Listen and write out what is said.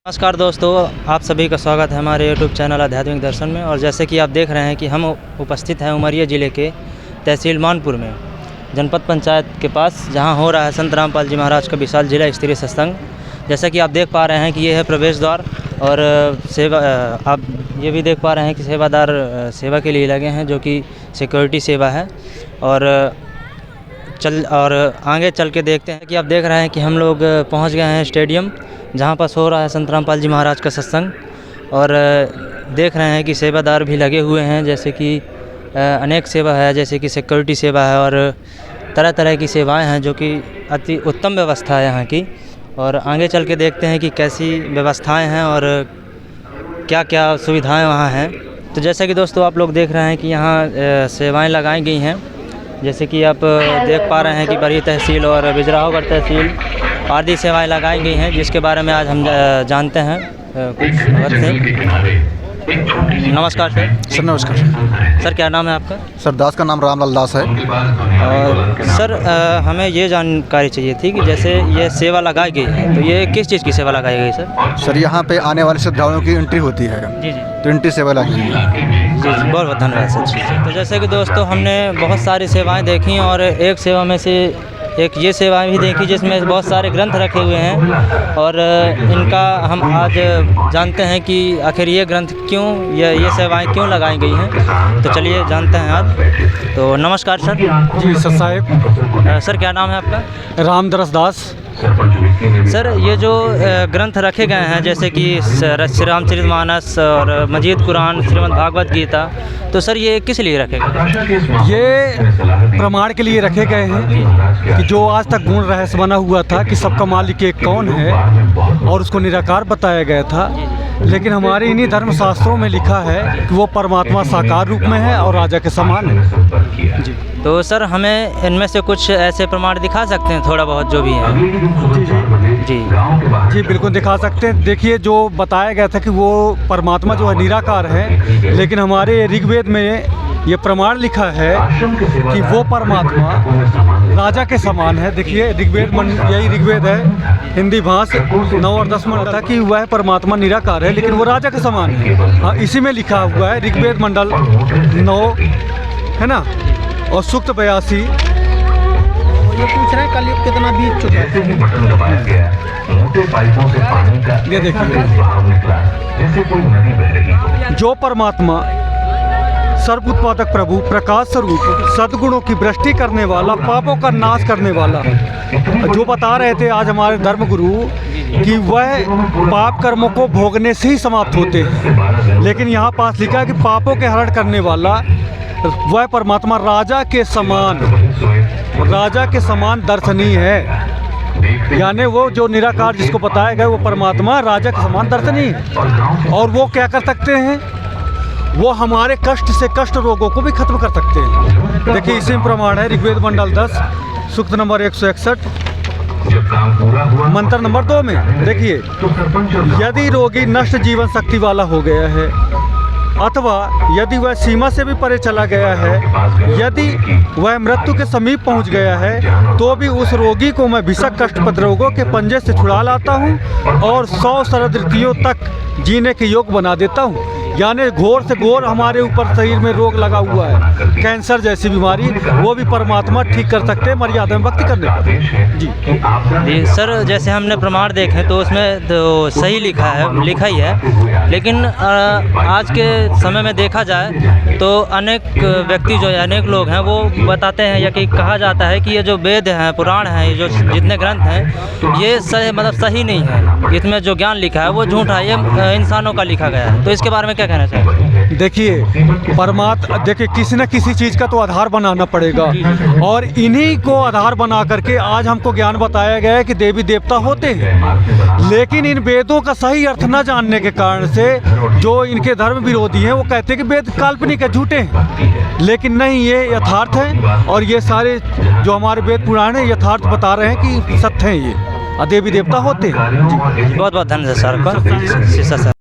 नमस्कार दोस्तों, आप सभी का स्वागत है हमारे YouTube चैनल आध्यात्मिक दर्शन में। और जैसे कि आप देख रहे हैं कि हम उपस्थित हैं उमरिया ज़िले के तहसील मानपुर में जनपद पंचायत के पास, जहां हो रहा है संत रामपाल जी महाराज का विशाल जिला स्तरीय सत्संग। जैसा कि आप देख पा रहे हैं कि ये है प्रवेश द्वार और सेवा, आप ये भी देख पा रहे हैं कि सेवादार सेवा के लिए लगे हैं, जो कि सिक्योरिटी सेवा है। और आगे चल के देखते हैं कि आप देख रहे हैं कि हम लोग पहुंच गए हैं स्टेडियम, जहां पर हो रहा है संत रामपाल जी महाराज का सत्संग। और देख रहे हैं कि सेवादार भी लगे हुए हैं, जैसे कि अनेक सेवा है, जैसे कि सिक्योरिटी सेवा है और तरह तरह की सेवाएं हैं, जो कि अति उत्तम व्यवस्था है यहाँ की। और आगे चल के देखते हैं कि कैसी व्यवस्थाएं हैं और क्या क्या सुविधाएं वहाँ हैं। तो जैसा कि दोस्तों आप लोग देख रहे हैं कि यहाँ सेवाएँ लगाई गई हैं, जैसे कि आप देख पा रहे हैं कि बड़ी तहसील और बिजराहोगढ़ तहसील आदि सेवाएं लगाई गई हैं, जिसके बारे में आज हम जानते हैं कुछ वक्त से। नमस्कार सर। नमस्कार सर, क्या नाम है आपका? सर, दास का नाम रामलाल दास है। और सर हमें ये जानकारी चाहिए थी कि जैसे ये सेवा लगाई गई है, तो ये किस चीज़ की सेवा लगाई गई सर? सर, यहाँ पे आने वाले श्रद्धालुओं की एंट्री होती है। जी जी, तो एंट्री सेवा लगी है। जी जी, बहुत बहुत धन्यवाद सर। तो जैसे कि दोस्तों हमने बहुत सारी सेवाएं देखी और एक सेवा में से एक ये सेवाएं भी देखी जिसमें बहुत सारे ग्रंथ रखे हुए हैं, और इनका हम आज जानते हैं कि आखिर ये ग्रंथ क्यों, ये सेवाएं क्यों लगाई गई हैं। तो चलिए जानते हैं आज। तो नमस्कार सर। जी सर साहब। सर, क्या नाम है आपका? रामदरस दास। सर, ये जो ग्रंथ रखे गए हैं, जैसे कि श्री रामचरितमानस और मजीद कुरान, श्रीमद् भागवत गीता, तो सर ये किस लिए रखे गए? ये प्रमाण के लिए रखे गए हैं कि जो आज तक गुण रहस्य बना हुआ था कि सबका मालिक एक कौन है और उसको निराकार बताया गया था, लेकिन हमारे इन्हीं धर्मशास्त्रों में लिखा है कि वो परमात्मा साकार रूप में है और राजा के समान है। जी, तो सर हमें इनमें से कुछ ऐसे प्रमाण दिखा सकते हैं, थोड़ा बहुत जो भी है? जी जी जी बिल्कुल दिखा सकते हैं। देखिए, जो बताया गया था कि वो परमात्मा जो है निराकार है, लेकिन हमारे ऋग्वेद में ये प्रमाण लिखा है कि वो परमात्मा राजा के समान है। देखिए, यही ऋग्वेद है, हिंदी भाषा 9 और 10 मंडल था कि वह परमात्मा निराकार है, लेकिन वो राजा के समान है। हाँ, इसी में लिखा हुआ है, ऋग्वेद मंडल 9 है ना, और सूक्त 82। ये पूछ रहे हैं कलयुग कितना बीत चुका है। ये देखिए, जो परमात्मा सर्व उत्पादक प्रभु, प्रकाश स्वरूप, सद्गुणों की वृष्टि करने वाला, पापों का नाश करने वाला, जो बता रहे थे आज हमारे धर्मगुरु कि वह पाप कर्मों को भोगने से ही समाप्त होते हैं, लेकिन यहाँ पास लिखा है कि पापों के हरण करने वाला वह परमात्मा राजा के समान दर्शनीय है। यानी वो जो निराकार जिसको बताया गया वो परमात्मा राजा के समान दर्शनीय है। और वो क्या कर सकते हैं? वो हमारे कष्ट से कष्ट रोगों को भी खत्म कर सकते हैं। देखिए, इसी में प्रमाण है, ऋग्वेद मंडल 10 सूक्त नंबर 161 मंत्र नंबर 2 में। देखिए, यदि रोगी नष्ट जीवन शक्ति वाला हो गया है, अथवा यदि वह सीमा से भी परे चला गया है, यदि वह मृत्यु के समीप पहुंच गया है, तो भी उस रोगी को मैं भीषण कष्टप्रद रोगों के पंजे से छुड़ा लाता हूं और 100 शरद ऋतुओं तक जीने के योग बना देता हूं। यानी घोर से घोर हमारे ऊपर शरीर में रोग लगा हुआ है, कैंसर जैसी बीमारी, वो भी परमात्मा ठीक कर सकते हैं मर्यादा में भक्ति करने पर। जी सर, जैसे हमने प्रमाण देखे तो उसमें तो सही लिखा ही है, लेकिन आज के समय में देखा जाए तो अनेक व्यक्ति जो है, अनेक लोग हैं, वो बताते हैं या कि कहा जाता है कि ये जो वेद हैं, पुराण हैं, ये जो जितने ग्रंथ हैं, ये सही नहीं है। इसमें जो ज्ञान लिखा है वो झूठा है, ये इंसानों का लिखा गया है। तो इसके बारे में क्या कहना चाहिए? देखिए, किसी न किसी चीज़ का तो आधार बनाना पड़ेगा, और इन्हीं को आधार बना करके आज हमको ज्ञान बताया गया है कि देवी देवता होते हैं। लेकिन इन वेदों का सही अर्थ न जानने के कारण से जो इनके धर्म विरोधी हैं वो कहते हैं कि वेद काल्पनिक है, झूठे हैं। लेकिन नहीं, ये यथार्थ है, और ये सारे जो हमारे वेद पुराण हैं यथार्थ बता रहे हैं कि सत्य हैं, ये देवी देवता होते हैं। बहुत बहुत धन्यवाद सर।